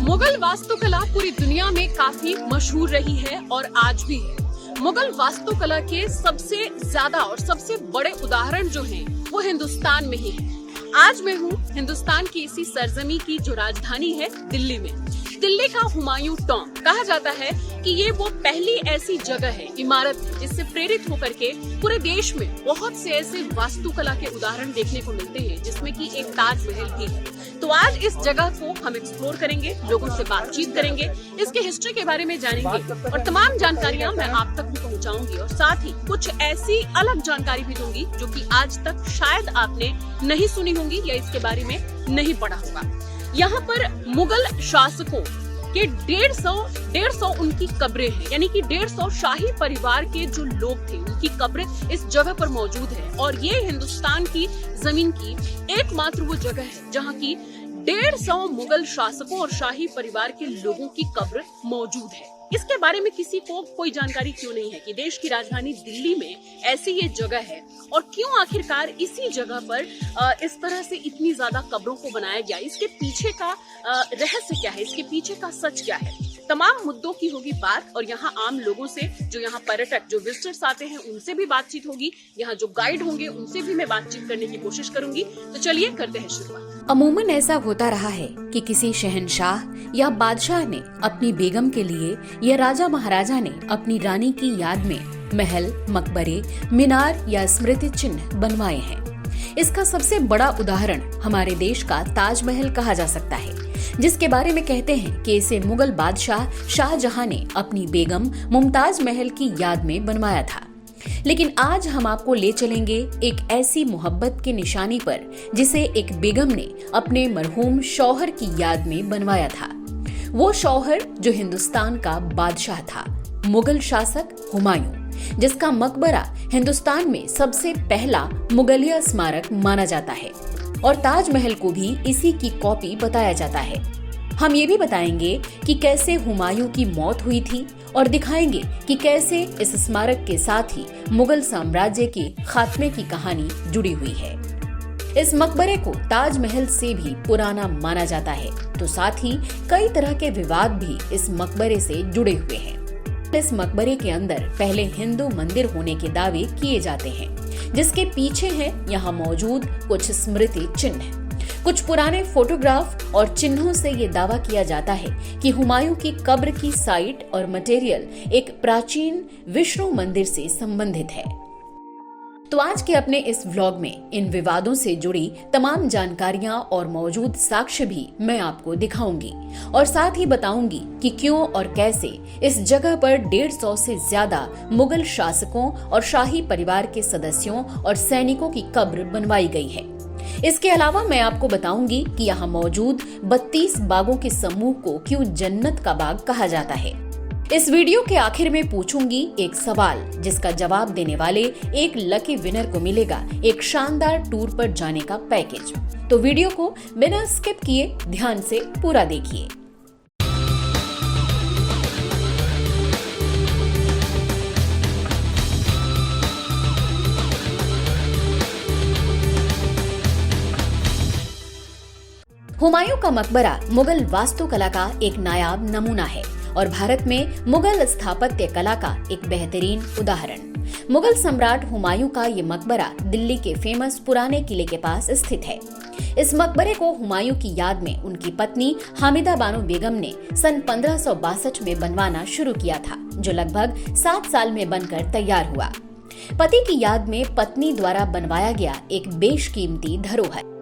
मुगल वास्तुकला पूरी दुनिया में काफी मशहूर रही है और आज भी है। मुगल वास्तुकला के सबसे ज्यादा और सबसे बड़े उदाहरण जो हैं, वो हिंदुस्तान में ही है। आज मैं हूँ हिंदुस्तान की इसी सरजमी की जो राजधानी है दिल्ली में। दिल्ली का हुमायूं टॉम्ब कहा जाता है कि ये वो पहली ऐसी जगह है, इमारत है, जिससे प्रेरित होकर के पूरे देश में बहुत से ऐसे वास्तुकला के उदाहरण देखने को मिलते हैं, जिसमें कि एक ताजमहल भी है। तो आज इस जगह को हम एक्सप्लोर करेंगे, लोगों से बातचीत करेंगे, इसके हिस्ट्री के बारे में जानेंगे और तमाम जानकारियां मैं आप तक भी पहुंचाऊंगी और साथ ही कुछ ऐसी अलग जानकारी भी दूंगी जो कि आज तक शायद आपने नहीं सुनी होंगी या इसके बारे में नहीं पढ़ा होगा। यहाँ पर मुगल शासकों के 150 उनकी कब्रें हैं, यानी कि 150 शाही परिवार के जो लोग थे उनकी कब्रें इस जगह पर मौजूद है। और ये हिंदुस्तान की जमीन की एकमात्र वो जगह है जहाँ की 150 मुगल शासकों और शाही परिवार के लोगों की कब्र मौजूद है। इसके बारे में किसी को कोई जानकारी क्यों नहीं है कि देश की राजधानी दिल्ली में ऐसी ये जगह है और क्यों आखिरकार इसी जगह पर इस तरह से इतनी ज्यादा कब्रों को बनाया गया, इसके पीछे का रहस्य क्या है, इसके पीछे का सच क्या है। तमाम मुद्दों की होगी बात और यहाँ आम लोगों से, जो यहाँ पर्यटक जो विजिटर्स आते हैं उनसे भी बातचीत होगी, यहाँ जो गाइड होंगे उनसे भी मैं बातचीत करने की कोशिश करूंगी। तो चलिए करते हैं शुरुआत। अमूमन ऐसा होता रहा है कि किसी शहंशाह या बादशाह ने अपनी बेगम के लिए या राजा महाराजा ने अपनी रानी की याद में महल, मकबरे, मीनार या स्मृति चिन्ह बनवाए हैं। इसका सबसे बड़ा उदाहरण हमारे देश का ताजमहल कहा जा सकता है, जिसके बारे में कहते हैं कि इसे मुगल बादशाह शाहजहां ने अपनी बेगम मुमताज महल की याद में बनवाया था। लेकिन आज हम आपको ले चलेंगे एक ऐसी मोहब्बत की निशानी पर जिसे एक बेगम ने अपने मरहूम शौहर की याद में बनवाया था। वो शौहर जो हिंदुस्तान का बादशाह था, मुगल शासक हुमायूं, जिसका मकबरा हिंदुस्तान में सबसे पहला मुगलिया स्मारक माना जाता है और ताजमहल को भी इसी की कॉपी बताया जाता है। हम ये भी बताएंगे कि कैसे हुमायूं की मौत हुई थी और दिखाएंगे कि कैसे इस स्मारक के साथ ही मुगल साम्राज्य के खात्मे की कहानी जुड़ी हुई है। इस मकबरे को ताजमहल से भी पुराना माना जाता है, तो साथ ही कई तरह के विवाद भी इस मकबरे से जुड़े हुए हैं। इस मकबरे के अंदर पहले हिंदू मंदिर होने के दावे किए जाते हैं, जिसके पीछे हैं यहाँ मौजूद कुछ स्मृति चिन्ह। कुछ पुराने फोटोग्राफ और चिन्हों से ये दावा किया जाता है कि हुमायूं की कब्र की साइट और मटेरियल एक प्राचीन विष्णु मंदिर से संबंधित है। तो आज के अपने इस व्लॉग में इन विवादों से जुड़ी तमाम जानकारियां और मौजूद साक्ष्य भी मैं आपको दिखाऊंगी और साथ ही बताऊंगी कि क्यों और कैसे इस जगह पर 150 से ज्यादा मुगल शासकों और शाही परिवार के सदस्यों और सैनिकों की कब्र बनवाई गई है। इसके अलावा मैं आपको बताऊंगी कि यहाँ मौजूद 32 बागों के समूह को क्यों जन्नत का बाग कहा जाता है। इस वीडियो के आखिर में पूछूंगी एक सवाल, जिसका जवाब देने वाले एक लकी विनर को मिलेगा एक शानदार टूर पर जाने का पैकेज। तो वीडियो को बिना स्किप किए ध्यान से पूरा देखिए। हुमायूं का मकबरा मुगल वास्तुकला का एक नायाब नमूना है और भारत में मुगल स्थापत्य कला का एक बेहतरीन उदाहरण। मुगल सम्राट हुमायूं का ये मकबरा दिल्ली के फेमस पुराने किले के पास स्थित है। इस मकबरे को हुमायूं की याद में उनकी पत्नी हामिदा बानो बेगम ने सन 1562 में बनवाना शुरू किया था, जो लगभग 7 साल में बनकर तैयार हुआ। पति की याद में पत्नी द्वारा बनवाया गया एक बेशकीमती धरोहर।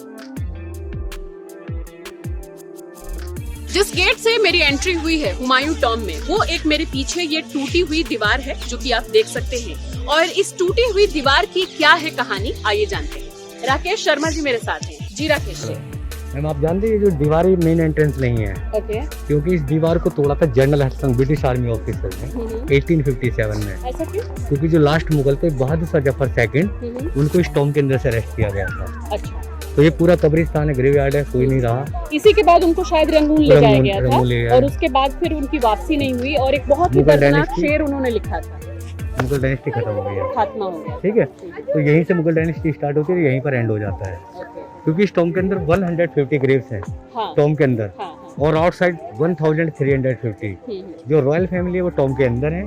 जिस गेट से मेरी एंट्री हुई है हुमायूं टॉम्ब में, वो एक मेरे पीछे ये टूटी हुई दीवार है जो कि आप देख सकते हैं। और इस टूटी हुई दीवार की क्या है कहानी, आइए जानते हैं। राकेश शर्मा जी मेरे साथ हैं। जी राकेश जी। मैम आप जानते हैं जो दीवार मेन एंट्रेंस नहीं है। ओके। क्योंकि इस दीवार को तोड़ा था general Hudson British army officer ने 1857 में। ऐसा क्यों? क्योंकि जो लास्ट मुगल थे बहादुर शाह जफर सेकंड, उनको इस टॉम्ब के अंदर से अरेस्ट किया गया था। अच्छा। तो ये पूरा कब्रिस्तान है, ग्रेवयार्ड है, कोई नहीं रहा। इसी के बाद उनको शायद रंगून ले जाया गया था और उसके बाद फिर उनकी वापसी नहीं हुई और एक बहुत ही दर्दनाक शेर उन्होंने लिखा था। मुगल डायनेस्टी खत्म हो गई है, खात्मा हो गया। ठीक है। तो यहीं से मुगल डायनेस्टी स्टार्ट होती है, यहीं पर एंड हो जाता है। क्योंकि इस टॉम्ब के अंदर 150 ग्रेव्स हैं टॉम्ब के अंदर। और आउटसाइड 1350। जो रॉयल फैमिली है वो टॉम के अंदर है,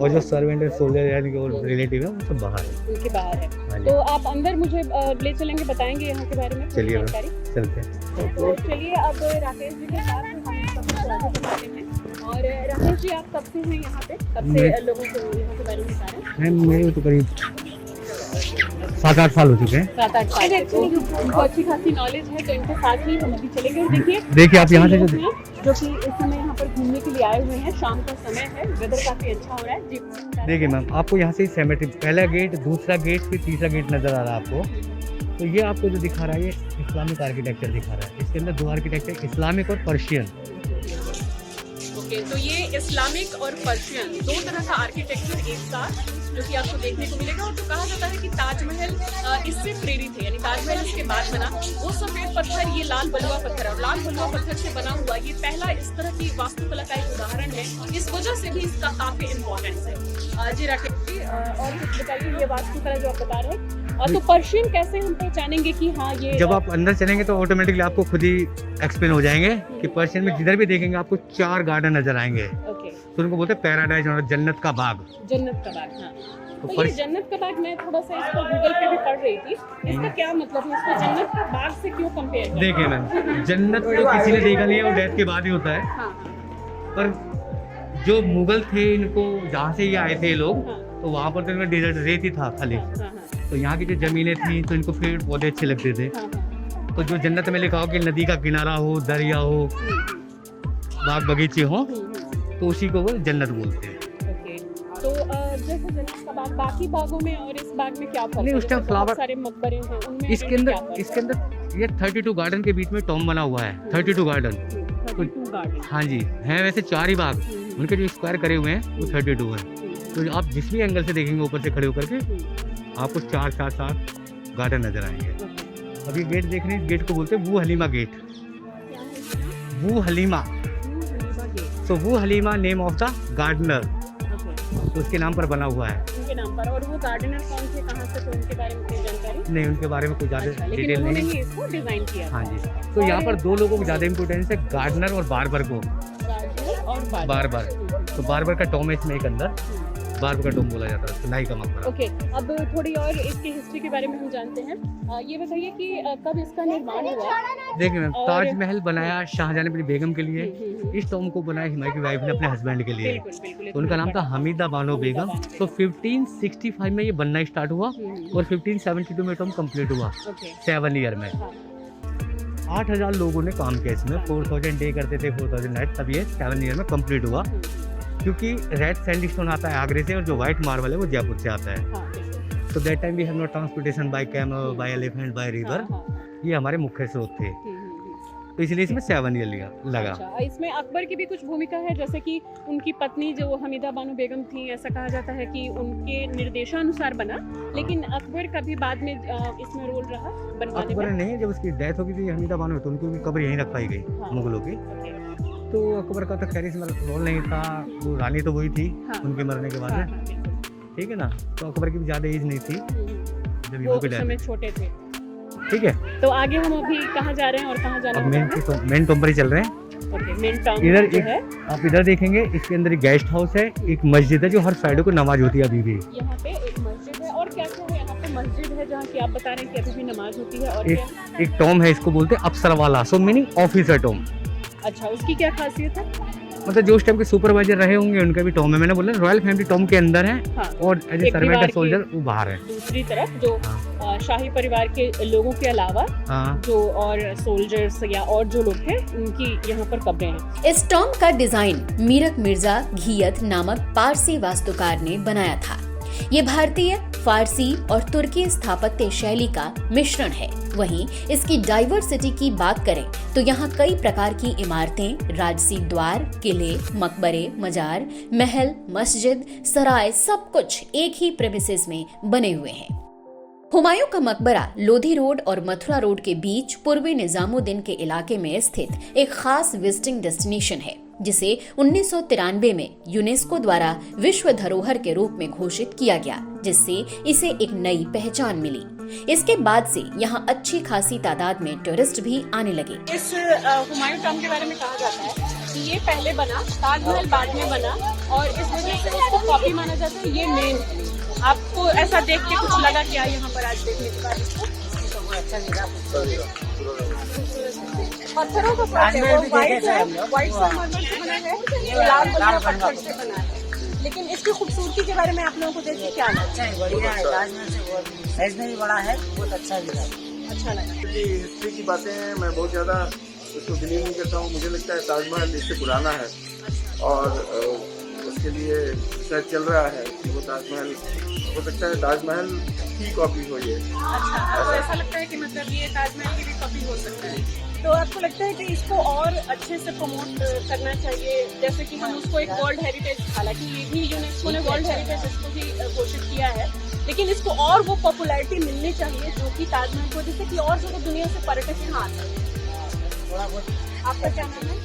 और जो सर्वेंट है सोल्जर यानी कि वो रिलेटिव है वो सब बाहर है। उनके बाहर है। हाँ जी। तो आप अंदर मुझे ले चलेंगे, बताएंगे यहाँ के बारे में? चलिए मैम, जानकारी। चलते हैं। तो चलिए अब राकेश जी के साथ हम सब कुछ आगे बढ़ाते हैं। और राकेश जी, आप कब से हैं यहाँ पे? कब से लोगों को यहाँ के बारे में बता रहे हैं? मेरे तो करीब 7-8 साल हो चुके हैं। 7-8 साल। तो उनको अच्छी खासी नॉलेज है, तो इनके साथ ही हम अभी चलेंगे। और देखिए आप यहाँ से जो कि इस समय यहाँ पर घूमने के लिए आए हुए हैं, शाम का समय है, वेदर काफी अच्छा हो रहा है जी। देखिए मैम, आपको यहाँ से सेमेट्री पहला गेट, दूसरा गेट, फिर तीसरा गेट नजर आ रहा है आपको। तो ये आपको जो दिखा रहा है ये इस्लामिक आर्किटेक्चर दिखा रहा है। इसके अंदर 2 आर्किटेक्चर, इस्लामिक और पर्शियन। ओके, तो ये इस्लामिक और पर्शियन 2 तरह का आर्किटेक्चर एक साथ जो कि आपको देखने को मिलेगा। और जो कहा जाता है कि ताजमहल इससे प्रेरित है, यानी ताजमहल इसके बाद बना। वो सफेद पत्थर, ये लाल बलुआ पत्थर है, और लाल बलुआ पत्थर से बना हुआ ये पहला इस तरह की वास्तुकला का एक उदाहरण है। इस वजह से भी इसका काफी इम्पोर्टेंस है। जी राकेश जी, और कुछ बताइए, ये वास्तुकला जो आप बता रहे हैं, तो पर्शियन कैसे हम पहचानेंगे कि हाँ ये? जब आप अंदर चलेंगे तो ऑटोमेटिकली आपको खुद ही एक्सप्लेन हो जाएंगे कि पर्शियन में जिधर भी देखेंगे आपको 4 गार्डन नजर आएंगे। ओके, तो उनको बोलते हैं पैराडाइज और जन्नत का बाग। जन्नत का बाग। हाँ, तो तो ये जन्नत का बाग, मैं थोड़ा सा इसको गूगल पे भी पढ़ रही थी, इसका क्या मतलब है? इसको जन्नत का बाग से क्यों कंपेयर किया? देखिए मैम, जन्नत तो किसी ने देखा नहीं है, वो डेथ के बाद ही होता है। हाँ, पर जो मुगल थे, इनको जहाँ से ये आए थे लोग, हाँ, तो वहाँ पर तो इनमें डेजर्ट रेत ही था खाली। हाँ, हाँ, तो यहाँ की जो जमीनें थी तो इनको पेड़ पौधे अच्छे लगते थे। हाँ, हाँ, तो जो जन्नत में लिखा हो कि नदी का किनारा हो, दरिया हो, बाग बगीचे हो, तो उसी को वो जन्नत बोलते हैं। ओके, तो जैसे जन्नत का बाग, बाकी बागों में और इस बाग में क्या फर्क है? नहीं, उस टाइम जैसे बहुत फ्लावर- सारे मकबरे हैं, उनमें इसके अंदर ये 32 गार्डन के बीच में टॉम बना हुआ है। 32 गार्डन। 32 गार्डन। हाँ जी, हैं वैसे 4 ही बाग, उनके जो स्क्वायर करे हुए हैं वो 32 हैं। तो आप जिस भी एंगल से देखेंगे ऊपर से खड़े होकर के, आपको 4-4 गार्डन नजर आएंगे। अब ये गेट देख रहे हैं, इस गेट को बोलते हैं वू हलीमा गेट। वू हलीमा, सो वू हलीमा नेम ऑफ द गार्डनर, तो उसके नाम पर बना हुआ है। उनके नाम पर। और वो गार्डनर कौन से, कहाँ से, तो उनके बारे में कोई जानकारी? नहीं, उनके बारे में कोई ज़्यादा अच्छा, लेकिन डिटेल उन्होंने नहीं। ही इसको डिजाइन किया। हाँ जी, तो यहाँ पर 2 लोगों को ज़्यादा इंपॉर्टेंस है, गार्डनर और बार्बर को। गार्डनर और बार्बर, तो बार्बर का टॉम है इसमें एक अंदर, बार्बर का टॉम बोला जाता है, सुनाई का मकबरा। ओके, अब थोड़ी और इसकी हिस्ट्री के बारे में हम जानते हैं। ये बताइए कि कब इसका निर्माण हुआ? देखिए मैम, और- ताजमहल बनाया शाहजहां ने अपनी बेगम के लिए, इस टॉम को बनाया हुमायूं की वाइफ ने अपने हस्बैंड के लिए। बिल्कुल बिल्कुल। तो उनका नाम था हमीदा बानो बेगम। तो 1565 में ये बनना स्टार्ट हुआ और 1572 में टॉम कंप्लीट हुआ, ओके, 7 ईयर में। 8000 लोगों ने काम किया इसमें, 4000 डे करते थे, 4000 नाइट, तब ये 7 ईयर में कंप्लीट हुआ। क्योंकि रेड सैंडस्टोन आता है आगरे से और जो व्हाइट मार्बल है वो जयपुर से आता है। हाँ, बिल्कुल। तो that time we have no transportation by camel, by elephant, by river. ये हमारे मुख्य स्रोत थे, तो इसलिए इसमें 7 ईयर लगा। अच्छा, इसमें अकबर की भी कुछ भूमिका है, जैसे कि उनकी पत्नी जो हमीदा बानो बेगम थी, ऐसा कहा जाता है कि उनके निर्देशानुसार बना, लेकिन अकबर का भी बाद में इसमें रोल रहा बनवाने अकबर में। नहीं, जब उसकी डेथ हो गई थी हमीदा बानो, तो उनकी भी कब्र यहीं रख पाई गई, हाँ। मुगलों की। ओके, तो अकबर का तो खैर इसमें रोल नहीं था, वो रानी तो वही थी हाँ। उनके मरने के बाद हाँ, में, हाँ, बिल्कुल। ठीक है ना। तो अकबर की भी ज़्यादा एज नहीं थी जब वो इनको उस डेथ, समय छोटे थे। ठीक है। तो आगे हम अभी कहाँ जा रहे हैं और कहाँ जाना अब होगा? मेन टॉम पर ही चल रहे हैं। ओके, मेन टाउन इधर जो एक- है आप इधर देखेंगे, इसके अंदर एक गेस्ट हाउस है, एक मस्जिद है जो हर फ्राइडे को नमाज होती है अभी भी। यहाँ पे एक मस्जिद है, और क्या क्या है यहाँ पे? मस्जिद है जहाँ की आप बता रहे हैं कि अभी भी नमाज होती है, और क्या? एक टॉम है, इसको बोलते हैं अफसर वाला, सो मीनिंग ऑफिसर टॉम। अच्छा, उसकी क्या खासियत है? मतलब जो उस टाइम के सुपरवाइजर रहे होंगे उनका भी टॉम है। मैंने बोला रॉयल फैमिली टॉम के अंदर है, हाँ, और एज ए एक सर्वेंट दीवार एंड की- सोल्जर वो बाहर है। दूसरी तरफ जो हाँ। शाही परिवार के लोगों के अलावा हाँ, जो और सोल्जर्स या और जो लोग हैं, उनकी यहाँ पर कब्रें हैं। इस टॉम का डिजाइन मीरक मिर्जा घियत नामक पारसी वास्तुकार ने बनाया था। ये भारतीय, फारसी और तुर्की स्थापत्य शैली का मिश्रण है। वहीं इसकी डाइवर्सिटी की बात करें तो यहाँ कई प्रकार की इमारतें, राजसी द्वार, किले, मकबरे, मजार, महल, मस्जिद, सराय, सब कुछ एक ही प्रेमिसेस में बने हुए हैं। हुमायूं का मकबरा लोधी रोड और मथुरा रोड के बीच पूर्वी निजामुद्दीन के इलाके में स्थित एक खास विजिटिंग डेस्टिनेशन है, जिसे 1993 में यूनेस्को द्वारा विश्व धरोहर के रूप में घोषित किया गया, जिससे इसे एक नई पहचान मिली। इसके बाद से यहाँ अच्छी खासी तादाद में टूरिस्ट भी आने लगे। इस हुमायूं टॉम के बारे में कहा जाता है कि ये पहले बना, ताजमहल बाद में बना और इस वजह से इसको कॉपी माना जाता है। ये मेन है। आपको ऐसा देख के कुछ लगा क्या यहाँ पर आज देखने के बाद? पत्थरों का फर्क है, वो व्हाइट संगमरमर से बना है, लाल बलिया पत्थर से बना है। लेकिन इसकी खूबसूरती के बारे में आप लोगों को देखिए क्या लगता है? अच्छा है, बढ़िया है। ताजमहल से साइज में भी बड़ा है, बहुत अच्छा भी है। अच्छा लगा। हिस्ट्री की बातें मैं बहुत ज़्यादा उसको बिलीव नहीं करता हूँ। मुझे लगता है ताजमहल इससे पुराना है और उसके लिए रिसर्च चल रहा है कि वो ताजमहल हो सकता है ताजमहल की कॉपी हो ये। अच्छा, आपको ऐसा लगता है कि मतलब ये ताजमहल की भी कॉपी हो सकता है? तो आपको लगता है कि इसको और अच्छे से प्रमोट करना चाहिए, जैसे कि हम उसको एक वर्ल्ड हेरिटेज, हालांकि ये भी यूनेस्को ने वर्ल्ड हेरिटेज इसको भी घोषित किया है, लेकिन इसको और वो पॉपुलैरिटी मिलनी चाहिए जो कि ताजमहल को, जिससे कि और ज्यादा दुनिया से पर्यटक यहाँ आते हैं। आपका क्या नाम है?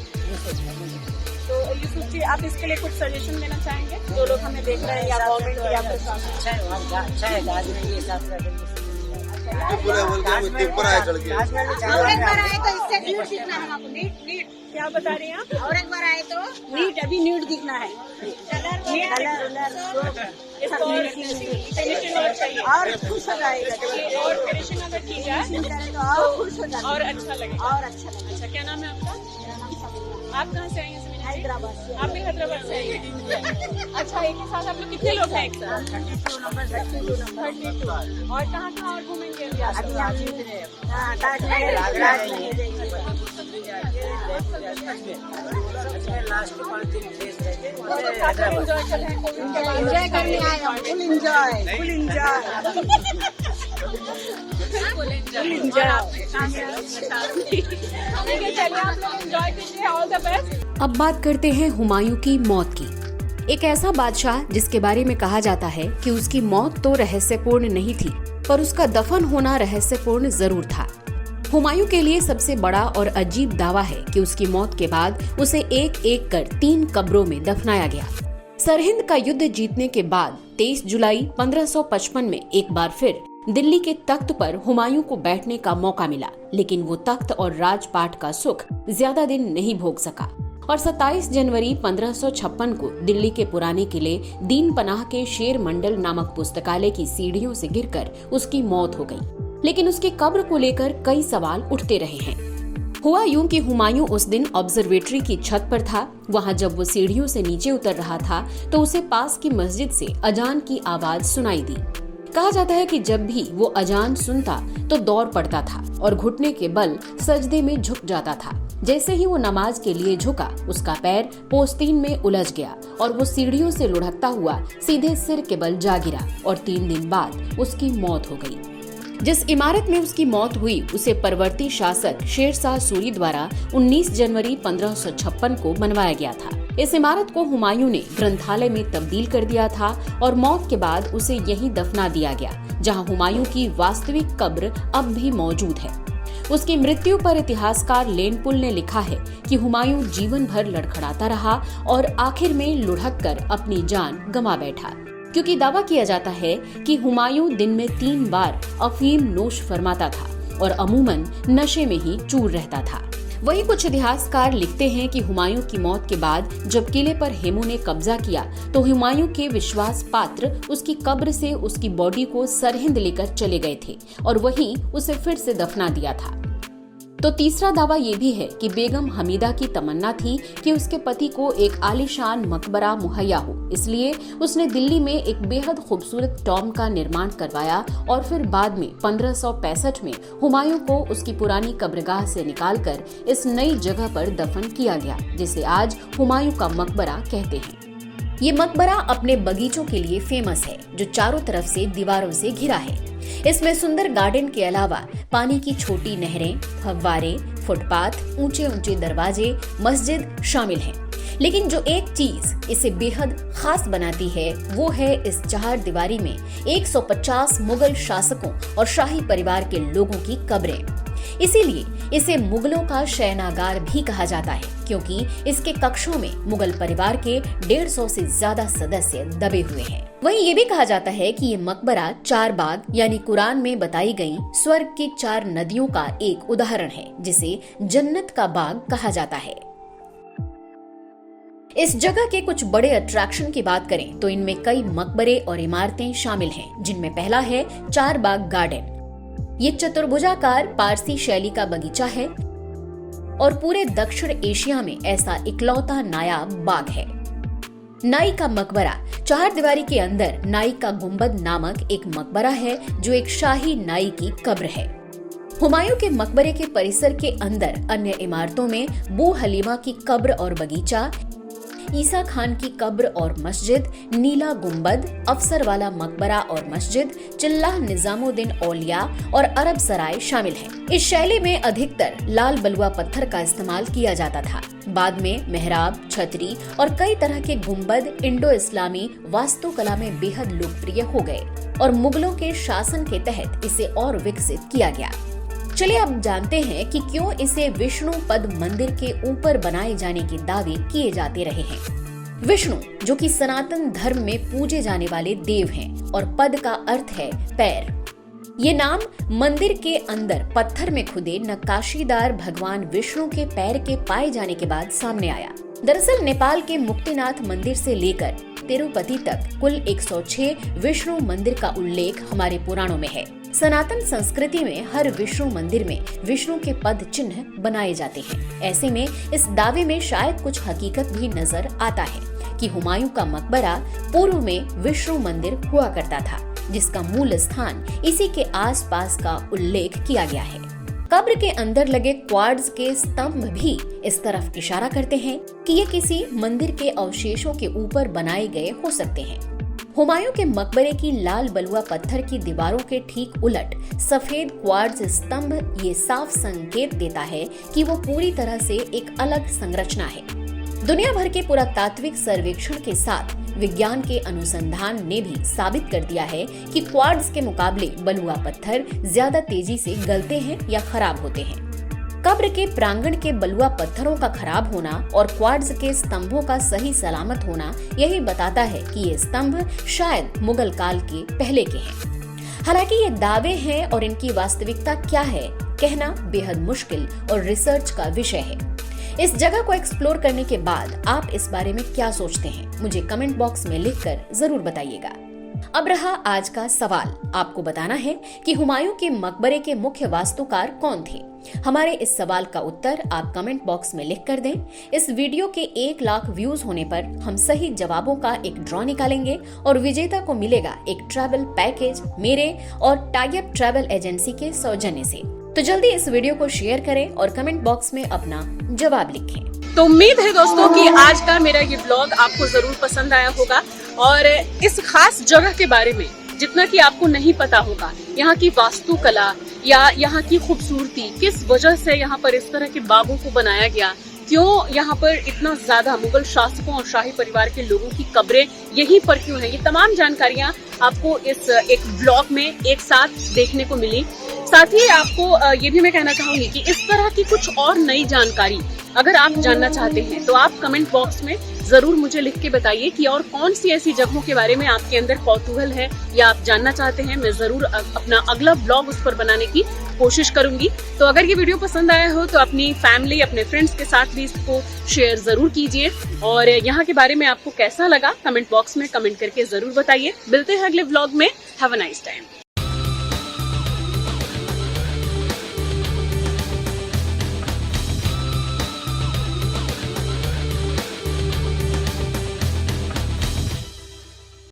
तो यूसुफ जी, आप इसके लिए कुछ सजेशन देना चाहेंगे जो लोग हमें देख रहे हैं या गवर्नमेंट या प्रशासन? अच्छा है, ताजमहल के हिसाब से और एक बार आए तो इससे न्यूड दिखना है हमको। नीट क्या बता रही हैं आप? और एक बार आए तो नीट, अभी न्यूड दिखना है। फिनिशिंग और चाहिए और खुश हो जाएगा, और फिनिशिंग अगर की जाए तो और खुश हो जाएगा और अच्छा लगेगा। और अच्छा लगेगा। अच्छा, क्या नाम है आपका? मेरा नाम समीना, आप कहाँ से आई हैं? हैदराबाद से। आप भी हैदराबाद से आई हैं? अच्छा, एक के साथ आप लोग कितने लोग हैं? एक साथ 32 नंबर 32। और कहाँ और घूमेंगे अभी आप? अभी हम हाँ, ताजमहल लास्ट 5 दिन एंजॉय कर रहे हैं कोविड के बाद? एंजॉय करने आए हम, फुल एंजॉय। ठीक है, चलिए आप लोग एंजॉय कीजिए। All the best. अब बात करते हैं हुमायूं की मौत की। एक ऐसा बादशाह जिसके बारे में कहा जाता है कि उसकी मौत तो रहस्यपूर्ण नहीं थी, पर उसका दफन होना रहस्यपूर्ण जरूर था। हुमायूं के लिए सबसे बड़ा और अजीब दावा है कि उसकी मौत के बाद उसे एक एक कर 3 कब्रों में दफनाया गया। सरहिंद का युद्ध जीतने के बाद 23 जुलाई 1555 में एक बार फिर दिल्ली के तख्त पर हुमायूं को बैठने का मौका मिला, लेकिन वो तख्त और राजपाट का सुख ज्यादा दिन नहीं भोग सका और 27 जनवरी 1556 को दिल्ली के पुराने किले दीन पनाह के शेर मंडल नामक पुस्तकालय की सीढ़ियों से गिरकर उसकी मौत हो गई। लेकिन उसकी कब्र को लेकर कई सवाल उठते रहे हैं। हुआ यूं कि हुमायूं उस दिन ऑब्जर्वेटरी की छत पर था। वहां जब वो सीढ़ियों से नीचे उतर रहा था तो उसे पास की मस्जिद से अजान की आवाज सुनाई दी। कहा जाता है कि जब भी वो अजान सुनता तो दौड़ पड़ता था और घुटने के बल सजदे में झुक जाता था। जैसे ही वो नमाज के लिए झुका, उसका पैर पोस्तीन में उलझ गया और वो सीढ़ियों से लुढ़कता हुआ सीधे सिर के बल जा गिरा और 3 दिन बाद उसकी मौत हो गई। जिस इमारत में उसकी मौत हुई उसे परवर्ती शासक शेरशाह सूरी द्वारा 19 जनवरी 1556 को बनवाया गया था। इस इमारत को हुमायूं ने ग्रंथालय में तब्दील कर दिया था और मौत के बाद उसे यहीं दफना दिया गया, जहां हुमायूं की वास्तविक कब्र अब भी मौजूद है। उसकी मृत्यु पर इतिहासकार लेनपुल ने लिखा है कि हुमायूं जीवन भर लड़खड़ाता रहा और आखिर में लुढ़ककर अपनी जान गंवा बैठा, क्योंकि दावा किया जाता है कि हुमायूं दिन में 3 बार अफीम नोश फरमाता था और अमूमन नशे में ही चूर रहता था। वहीं कुछ इतिहासकार लिखते हैं कि हुमायूं की मौत के बाद जब किले पर हेमू ने कब्जा किया तो हुमायूं के विश्वास पात्र उसकी कब्र से उसकी बॉडी को सरहिंद लेकर चले गए थे और वहीं उसे फिर से दफना दिया था। तो तीसरा दावा ये भी है कि बेगम हमीदा की तमन्ना थी कि उसके पति को एक आलीशान मकबरा मुहैया हो, इसलिए उसने दिल्ली में एक बेहद खूबसूरत टॉम का निर्माण करवाया और फिर बाद में 1565 में हुमायूं को उसकी पुरानी कब्रगाह से निकालकर इस नई जगह पर दफन किया गया, जिसे आज हुमायूं का मकबरा कहते हैं। ये मकबरा अपने बगीचों के लिए फेमस है, जो चारों तरफ से दीवारों से घिरा है। इसमें सुंदर गार्डन के अलावा पानी की छोटी नहरें, फव्वारे, फुटपाथ, ऊंचे ऊंचे दरवाजे, मस्जिद शामिल हैं। लेकिन जो एक चीज इसे बेहद खास बनाती है वो है इस चार दीवारी में 150 मुगल शासकों और शाही परिवार के लोगों की कब्रें। इसीलिए इसे मुगलों का शयनागार भी कहा जाता है, क्योंकि इसके कक्षों में मुगल परिवार के 150 से ज्यादा सदस्य दबे हुए हैं। वहीं ये भी कहा जाता है कि ये मकबरा 4 बाग यानी कुरान में बताई गई स्वर्ग की 4 नदियों का एक उदाहरण है, जिसे जन्नत का बाग कहा जाता है। इस जगह के कुछ बड़े अट्रैक्शन की बात करें तो इनमें कई मकबरे और इमारतें शामिल हैं, जिनमें पहला है 4 बाग गार्डन। ये चतुर्भुजाकार पारसी शैली का बगीचा है और पूरे दक्षिण एशिया में ऐसा इकलौता नायाब बाग है। नाई का मकबरा 4 दीवारी के अंदर नाई का गुंबद नामक एक मकबरा है, जो एक शाही नाई की कब्र है। हुमायूं के मकबरे के परिसर के अंदर अन्य इमारतों में बू हलीमा की कब्र और बगीचा, ईसा खान की कब्र और मस्जिद, नीला गुंबद, अफसर वाला मकबरा और मस्जिद, चिल्लाह निजामुद्दीन औलिया और अरब सराय शामिल हैं। इस शैली में अधिकतर लाल बलुआ पत्थर का इस्तेमाल किया जाता था। बाद में मेहराब, छतरी और कई तरह के गुंबद इंडो इस्लामी वास्तुकला में बेहद लोकप्रिय हो गए और मुगलों के शासन के तहत इसे और विकसित किया गया। चलिए अब जानते हैं कि क्यों इसे विष्णु पद मंदिर के ऊपर बनाए जाने के दावे किए जाते रहे हैं। विष्णु, जो कि सनातन धर्म में पूजे जाने वाले देव हैं, और पद का अर्थ है पैर। ये नाम मंदिर के अंदर पत्थर में खुदे नक्काशीदार भगवान विष्णु के पैर के पाए जाने के बाद सामने आया। दरअसल नेपाल के मुक्तिनाथ मंदिर से लेकर तिरुपति तक कुल 106 विष्णु मंदिर का उल्लेख हमारे पुराणों में है। सनातन संस्कृति में हर विष्णु मंदिर में विष्णु के पद चिन्ह बनाए जाते हैं। ऐसे में इस दावे में शायद कुछ हकीकत भी नजर आता है कि हुमायूं का मकबरा पूर्व में विष्णु मंदिर हुआ करता था, जिसका मूल स्थान इसी के आसपास का उल्लेख किया गया है। कब्र के अंदर लगे क्वार्ट्ज के स्तंभ भी इस तरफ इशारा करते हैं कि ये किसी मंदिर के अवशेषों के ऊपर बनाए गए हो सकते हैं। हुमायूं के मकबरे की लाल बलुआ पत्थर की दीवारों के ठीक उलट सफेद क्वार्ट्ज स्तंभ ये साफ संकेत देता है कि वो पूरी तरह से एक अलग संरचना है। दुनिया भर के पुरातात्विक सर्वेक्षण के साथ विज्ञान के अनुसंधान ने भी साबित कर दिया है कि क्वार्ट्ज के मुकाबले बलुआ पत्थर ज्यादा तेजी से गलते हैं या खराब होते हैं। कब्र के प्रांगण के बलुआ पत्थरों का खराब होना और क्वार्ट्ज के स्तंभों का सही सलामत होना यही बताता है कि ये स्तंभ शायद मुगल काल के पहले के हैं। हालांकि ये दावे हैं और इनकी वास्तविकता क्या है कहना बेहद मुश्किल और रिसर्च का विषय है। इस जगह को एक्सप्लोर करने के बाद आप इस बारे में क्या सोचते हैं, मुझे कमेंट बॉक्स में लिखकर जरूर बताइएगा। अब रहा आज का सवाल, आपको बताना है कि हुमायूं के मकबरे के मुख्य वास्तुकार कौन थे। हमारे इस सवाल का उत्तर आप कमेंट बॉक्स में लिख कर दें। इस वीडियो के 1 लाख व्यूज होने पर हम सही जवाबों का एक ड्रॉ निकालेंगे और विजेता को मिलेगा एक ट्रैवल पैकेज मेरे और टाई अप ट्रैवल एजेंसी के सौजन्य से। तो जल्दी इस वीडियो को शेयर करें और कमेंट बॉक्स में अपना जवाब लिखें। तो उम्मीद है दोस्तों कि आज का मेरा ये ब्लॉग आपको जरूर पसंद आया होगा और इस खास जगह के बारे में जितना कि आपको नहीं पता होगा, यहाँ की वास्तुकला या यहाँ की खूबसूरती, किस वजह से यहाँ पर इस तरह के बागों को बनाया गया, क्यों यहाँ पर इतना ज्यादा मुगल शासकों और शाही परिवार के लोगों की कब्रें यहीं पर क्यों हैं, ये तमाम जानकारियां आपको इस एक ब्लॉग में एक साथ देखने को मिली। साथ ही आपको ये भी मैं कहना चाहूंगी कि इस तरह की कुछ और नई जानकारी अगर आप जानना चाहते हैं तो आप कमेंट बॉक्स में जरूर मुझे लिख के बताइए कि और कौन सी ऐसी जगहों के बारे में आपके अंदर कौतूहल है या आप जानना चाहते हैं। मैं जरूर अपना अगला ब्लॉग उस पर बनाने की कोशिश करूंगी। तो अगर ये वीडियो पसंद आया हो तो अपनी फैमिली, अपने फ्रेंड्स के साथ भी इसको शेयर जरूर कीजिए और यहाँ के बारे में आपको कैसा लगा कमेंट बॉक्स में कमेंट करके जरूर बताइए। मिलते हैं अगले ब्लॉग में। Have a nice time.